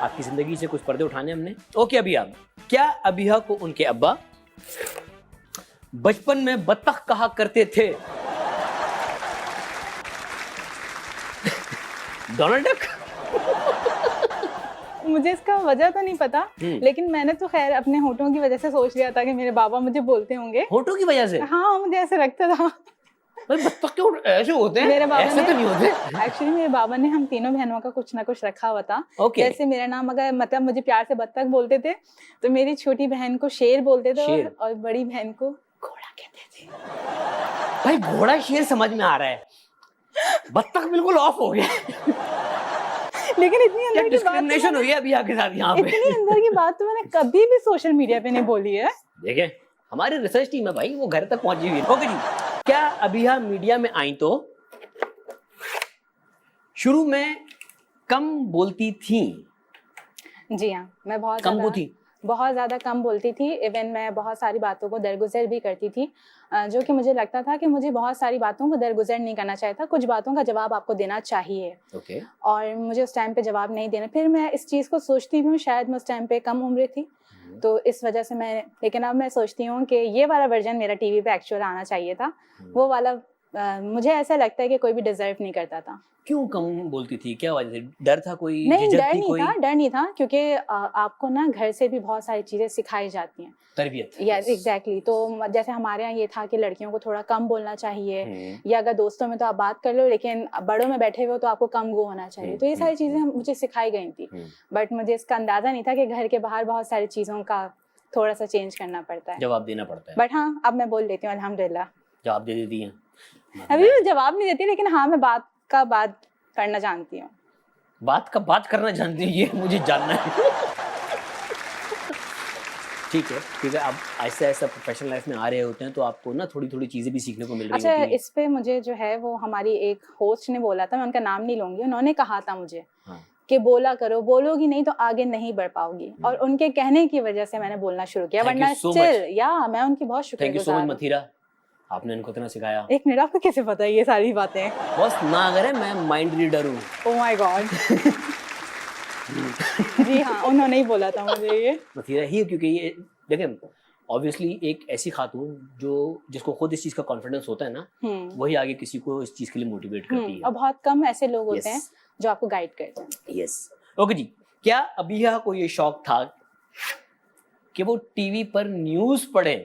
आपकी जिंदगी से कुछ पर्दे उठाने हमने। ओके अबिहा, क्या अबिहा को उनके अब्बा बचपन में बत्तख कहा करते थे? Donald duck? मुझे इसका वजह तो नहीं पता, लेकिन मैंने तो खैर अपने होठों की वजह से सोच लिया था कि मेरे बाबा मुझे बोलते होंगे। होठों की वजह से? हाँ, मुझे ऐसे लगता था। भाई बत्तख के होठ ऐसे होते हैं? मेरे बाबा ऐसे तो नहीं होते। एक्चुअली मेरे बाबा ने हम तीनों बहनों का कुछ ना कुछ रखा हुआ था। Okay. जैसे मेरा नाम अगर मतलब मुझे प्यार से बत्तख बोलते थे, तो मेरी छोटी बहन को शेर बोलते थे शेर। और बड़ी बहन को घोड़ा कहते थे। भाई घोड़ा शेर समझ में आ रहा है, बत्तख बिल्कुल ऑफ हो गया। लेकिन इतनी अंदर की बात डिस्क्रिमिनेशन हुई है अभी आपके साथ यहाँ पे। इतनी अंदर की बात तो मैंने कभी भी सोशल मीडिया पे नहीं बोली है। देखें हमारी रिसर्च टीम है भाई, वो घर तक पहुंची हुई है। ओके जी, क्या अबिहा मीडिया में आई तो शुरू में कम बोलती थी? जी हाँ, मैं बहुत ज़्यादा कम बोलती थी। इवन मैं बहुत सारी बातों को दरगुजर भी करती थी, जो कि मुझे लगता था कि मुझे बहुत सारी बातों को दरगुजर नहीं करना चाहिए था। कुछ बातों का जवाब आपको देना चाहिए। Okay. और मुझे उस टाइम पे जवाब नहीं देना। फिर मैं इस चीज़ को सोचती भी हूँ, शायद मैं उस टाइम पे कम उम्र थी, तो इस वजह से मैं, लेकिन अब मैं सोचती हूँ कि ये वाला वर्जन मेरा टीवी पे एक्चुअल आना चाहिए था। वो वाला मुझे ऐसा लगता है कि कोई भी डिजर्व नहीं करता था। क्यों कम बोलती थी? क्या वजह थी? डर था कोई? नहीं, झिझक डर थी नहीं कोई? था, डर नहीं था, क्योंकि आपको ना घर से भी बहुत सारी चीजें सिखाई जाती हैं, तरबियत। Yes exactly. तो जैसे हमारे यहाँ ये था कि लड़कियों को थोड़ा कम बोलना चाहिए, या अगर दोस्तों में तो आप बात कर लो, लेकिन बड़ों में बैठे हुए हो तो आपको कम गो होना चाहिए। तो ये सारी चीजें मुझे सिखाई गई थी, बट मुझे इसका अंदाजा नहीं था कि घर के बाहर बहुत सारी चीजों का थोड़ा सा चेंज करना पड़ता है, जवाब देना पड़ता है। बट हाँ, अब मैं बोल देती हूँ अल्हम्दुलिल्लाह। जवाब दे देती हैं? अभी मैं जवाब नहीं देती, लेकिन हाँ, मैं बात करना जानती हूँ। बात करना जानती हूँ, ये मुझे जानना है। ठीक है, क्योंकि आप ऐसा ऐसा प्रोफेशनल लाइफ में आ रहे होते हैं तो आपको ना थोड़ी थोड़ी चीजें भी सीखने को मिल रही होती हैं। अच्छा, इस पे मुझे जो है वो हमारी एक होस्ट ने बोला था, मैं उनका नाम नहीं लूंगी, उन्होंने कहा था मुझे कि बोला करो, बोलोगी नहीं तो आगे नहीं बढ़ पाओगी, और उनके कहने की वजह से मैंने बोलना शुरू किया, वरना स्टिल मैं उनकी बहुत शुक्रिया। Thank you so much Mathira, आपने इनको इतना सिखाया। एक मिनट, आपको कैसे पता है ये सारी बातें? बस ना अगर मैं माइंड रीडर हूँ। Oh my God. जी हाँ, उन्होंने ही बोला था मुझे ये। मथीरा ही, क्योंकि ये देखें ऑब्वियसली एक ऐसी खातून जिसको खुद इस चीज का कॉन्फिडेंस होता है ना, वही आगे किसी को इस चीज के लिए मोटिवेट करती है। और बहुत कम ऐसे लोग होते हैं जो आपको गाइड करते हैं। यस। ओके जी, क्या अबिहा को ये शौक था कि वो टीवी पर न्यूज पढ़े?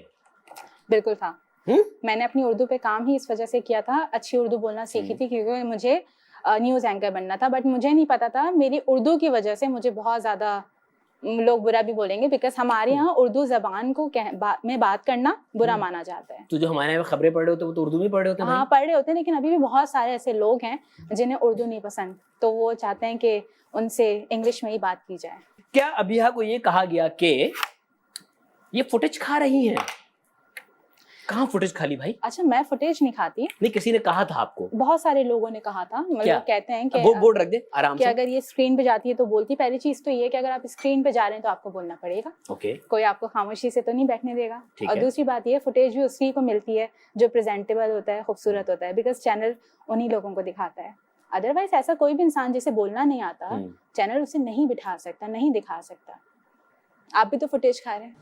बिल्कुल था। मैंने अपनी उर्दू पे काम ही इस वजह से किया था, अच्छी उर्दू बोलना सीखी थी, क्योंकि मुझे न्यूज़ एंकर बनना था, बट मुझे नहीं पता था मेरी उर्दू की वजह से मुझे बहुत ज़्यादा लोग बुरा भी बोलेंगे, बिकॉज हमारे यहाँ उर्दू ज़बान को में बात करना बुरा माना जाता है। तो जो हमारे यहाँ खबरें पढ़ रहे होते हैं वो तो उर्दू में पढ़ रहे होते हैं। हाँ, पढ़ रहे होते हैं, लेकिन अभी भी बहुत सारे ऐसे लोग हैं जिन्हें उर्दू नहीं पसंद, तो वो चाहते हैं कि उनसे इंग्लिश में ही बात की जाए। क्या अबिहा को ये कहा गया कि ये फुटेज खा रही हैं? कहाँ फुटेज खा ली भाई? अच्छा, मैं फुटेज नहीं खाती। नहीं, किसी ने कहा था आपको? बहुत सारे लोगों ने कहा था, मतलब कहते हैं कि बोर्ड रख दे आराम से, अगर ये स्क्रीन पे जाती है तो बोलती। पहली चीज तो ये कि अगर आप स्क्रीन पे जा रहे हैं तो आपको बोलना पड़ेगा। कोई आपको खामोशी से तो नहीं बैठने देगा। और दूसरी बात ये, फुटेज भी उसी को मिलती है जो प्रेजेंटेबल होता है, खूबसूरत होता है, बिकॉज चैनल उन्हीं लोगों को दिखाता है। अदरवाइज ऐसा कोई भी इंसान जिसे बोलना नहीं आता, चैनल उसे नहीं बिठा सकता, नहीं दिखा सकता। आप भी तो फुटेज खा रहे हैं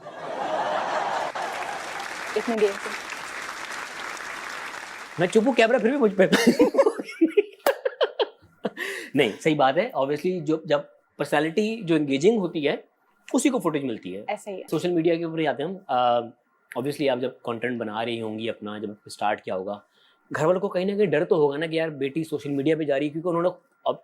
इतनी देर से। मैं चुप हूँ, कैमरा फिर भी मुझ पे। नहीं, सही बात है। ऑब्वियसली जब पर्सनालिटी जो एंगेजिंग होती है उसी को फुटेज मिलती है। ऐसा ही है। सोशल मीडिया के ऊपर ही आते हैं हम। ऑब्वियसली आप जब कंटेंट बना रही होंगी अपना, जब स्टार्ट किया होगा, घर वालों को कहीं ना कहीं डर तो होगा ना कि यार बेटी सोशल मीडिया पे जा रही है, क्योंकि उन्होंने अब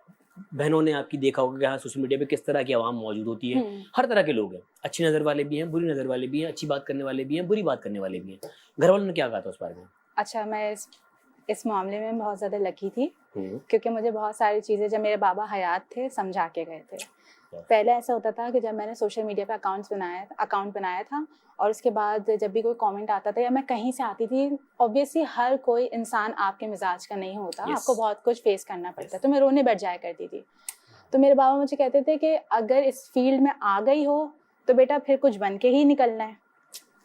बहनों ने आपकी देखा होगा कि हाँ सोशल मीडिया पे किस तरह की आवाम मौजूद होती है। हर तरह के लोग हैं, अच्छी नज़र वाले भी हैं, बुरी नज़र वाले भी हैं, अच्छी बात करने वाले भी हैं, बुरी बात करने वाले भी हैं। घर वालों ने क्या कहा था उस बारे में? अच्छा, मैं इस मामले में बहुत ज़्यादा लकी थी, क्योंकि मुझे बहुत सारी चीज़ें जब मेरे बाबा हयात थे समझा के गए थे। पहले ऐसा होता था कि जब मैंने सोशल मीडिया पे अकाउंट बनाया था और उसके बाद जब भी कोई कमेंट आता था या मैं कहीं से आती थी, ऑब्वियसली हर कोई इंसान आपके मिजाज का नहीं होता, आपको बहुत कुछ फेस करना पड़ता है, तो मैं रोने बैठ जाया करती थी। तो मेरे बाबा मुझे कहते थे कि अगर इस फील्ड में आ गई हो तो बेटा फिर कुछ बन के ही निकलना है,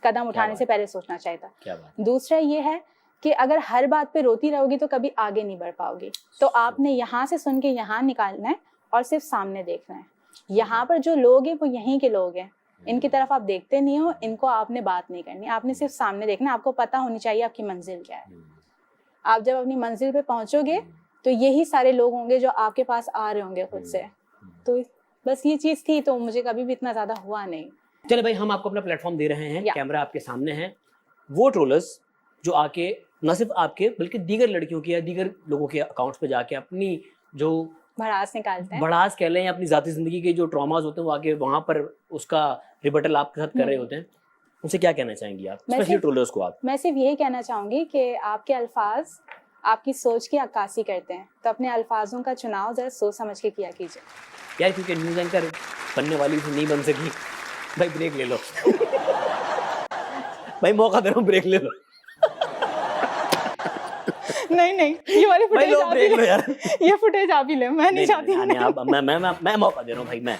कदम उठाने से पहले सोचना चाहिए था। दूसरा ये है कि अगर हर बात पे रोती रहोगी तो कभी आगे नहीं बढ़ पाओगी, तो आपने यहाँ से सुन के यहाँ निकालना है और सिर्फ सामने देखना है। यहाँ पर जो लोग हैं वो यहीं के लोग हैं, इनकी तरफ आप देखते नहीं हो, इनको आपने बात नहीं करनी, आपने सिर्फ सामने देखना, आपको पता होनी चाहिए आपकी मंजिल क्या है। आप जब अपनी मंजिल पे पहुंचोगे तो यही सारे लोग होंगे जो आपके पास आ रहे होंगे खुद से। तो बस ये चीज़ थी, तो मुझे कभी भी इतना ज़्यादा हुआ नहीं। चले भाई, हम आपको अपना प्लेटफॉर्म दे रहे हैं, या। कैमरा आपके सामने है। वो ट्रोलर्स जो आके न सिर्फ आपके बल्कि दीगर लड़कियों के या दीगर लोगों के अकाउंट्स पे जाके अपनी जो भड़ास निकालते हैं, बड़ास कह लें या अपनी जाती जिंदगी के जो ट्रॉमास होते हैं वो आके वहां पर उसका रिबटल आपके साथ कर रहे होते हैं, उनसे क्या कहना चाहेंगी आप, स्पेशली ट्रोलर्स को आप? मैं सिर्फ यही कहना चाहूँगी कि आपके अल्फाज आपकी सोच की अक्कासी करते हैं, तो अपने अल्फाजों का चुनाव ज़रा सोच समझ के किया कीजिए। यार क्योंकि न्यूज़ एंकर बनने वाली से नहीं बन सकी, भाई ब्रेक ले लो भाई मौका दे रहा हूँ, ब्रेक ले लो नहीं, ये वाली भाई फुटेज लो आप ही ब्रेक लो ले, यार। ये फुटेज आप ही ले, मैं नहीं चाहती। मैं मौका दे रहा हूँ भाई, मैं